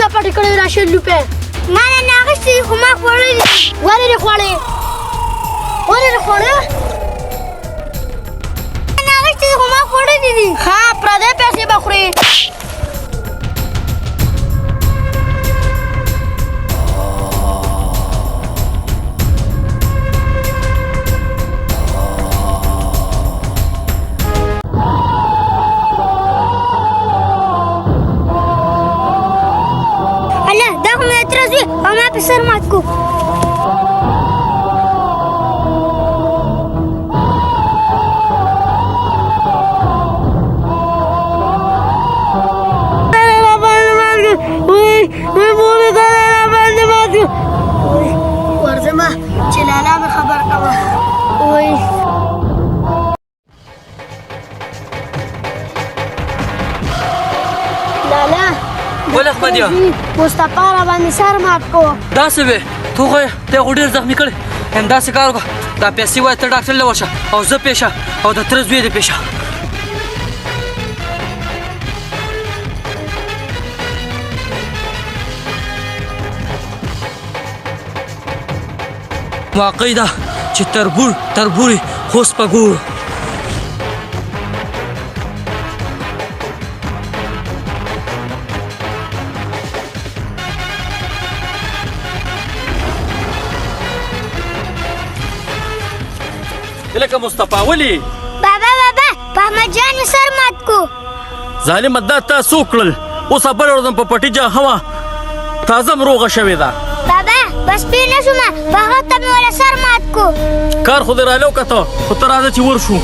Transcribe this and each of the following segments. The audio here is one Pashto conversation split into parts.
څنګه پټې کړې را 100 روپۍ ما نه اخیستې خو ما خوړلې دي. ولې دې خوړې نه اخیستې خو ما خوړلې دي. ها پردۍ پیسې به خورې الله دا خو مې اعتراض وي او ما په سر مات کو. ورځمه چې لالا مې خبر کړه وای لالا ول احمدیا مصطفی را باندې سر مات کو داسې وې تو خو ته خو ډېر زخمي کړې همداسې کار وکړه دا پیسې وایي ته ډاکټر له ورشه او زه پیشه او د تره زوی دې پیشه واقعي ده چې تربوري خو سپګور لکه مصطفی ولی بابا په احمد جان یې سر مات کو. ظالم دا تاسو کړل اوس خبر ورځم په پټیجا هوا تازه مروغه شوې ده. بابا بس پیر نه شوم په هغه ته مې ولا سر مات کو. کار خو دې رالو کته خو ته راځه چې ورشو.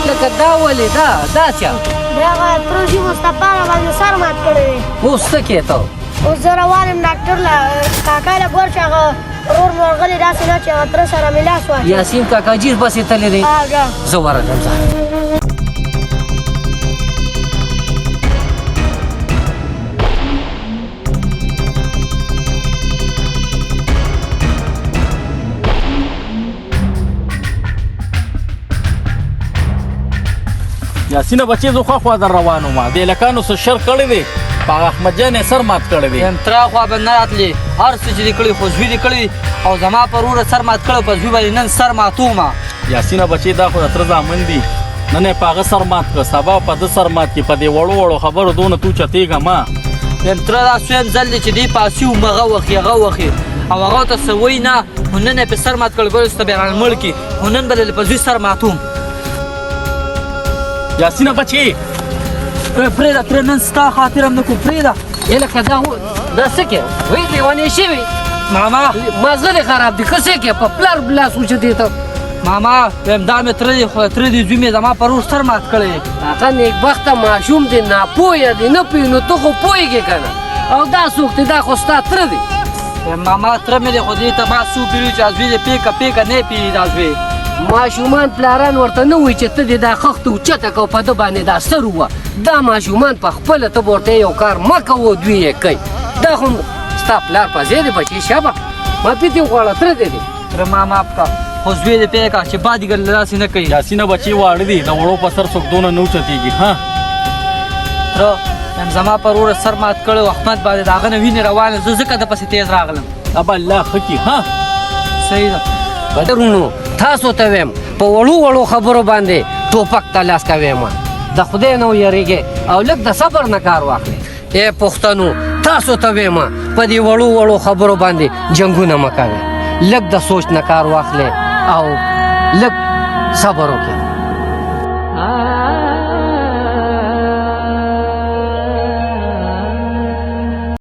لکه دا ولې دا چا دا هغه تروشي مصطفی را باندې سر مات کړی دی اوس څه کې ته اوس زه روان یم ډاکټر له کاکا له ګور چې هغه ورور مې ورغلی داسې نه چې هغه تره سره مې لاس واچوي یاسین کاکا جیز بسې تللی دی زه ورغلم ځه یاسینه بچې زه خوا در روان وم د هلکانو څه شر کړی دی په هغه احمد جان یې سر مات کړی دی. ترا خوا به نه راتلې هر څه چې دې کړي خو زوی دې کړي او زما پر وروره سر مات کړی په زوی باندې نن سر ماتومه یاسینه بچې دا خو د تره زامن دي نن یې په هغه سر مات کړه سبا په ده سر مات کړي په دې وړو خبرو دونه تو چتېږه ما تره دا سویم ځل دی چې دې پاسي وم هغه وخې او هغه ته څه وایي نه خو نن یې په سر مات کړی بل ته بیا رانمړ کړي خو نن به په زوی سر ماتوم یاسینه بچې پرېږده تره نن ستا خاطر هم نه کوم پرېږده لکه دا څه کې وایي لیونې شوي ماما مازغه دې خراب دي ښه څه کې په پلار لاس وچتې ته ماما وایم دا مې تره دی خو تره دی زوی مې زما پر ور سر مات کړی هغه نیکبخته ماشوم دی ناپوهه دی نه پوهېږي نو ته خو پوهېږې که نه او دا څوک دی دا خو ستا تره دی ماما تره مې دی خو دې ته ما څو پیري چې زوی دې پیکه نه پیري دا زوی ماشومان پلاران ورته نه وایي چې ته دې دا خښته اوچته که په ده باندې دا سر ووه دا ماشومان په خپله ته به ورته یو کار مه کوه دوی یې کوي دا خو ستا پلار په ځای دی بچې شابه ما پیتې وغواړه تره دی تره ما معاف کړه خو زوی دې پیکه چې بادیګر داسې نه کوي یاسینه بچې واړه دي د وړو په سر څوک دونه نه اوچتېږي ها تره نن زما پر وروره سر مات کړی و احمد باندې د هغه نه وینې روانه زه ځکه د پسې تیز راغلم ابا الله ښه کړي ها صحیح ده بدرونو تاسو ته ویم په وړو خبرو باندې ټوپک ته لاس کویم د خدای نه ویریږئ او لږ د صبر نه کار واخلئ ای پښتنو تاسو ته ویم په دې وړو خبرو باندې جنګونه مه کوئ لږ د سوچ نه کار واخلئ او لږ صبر وکړئ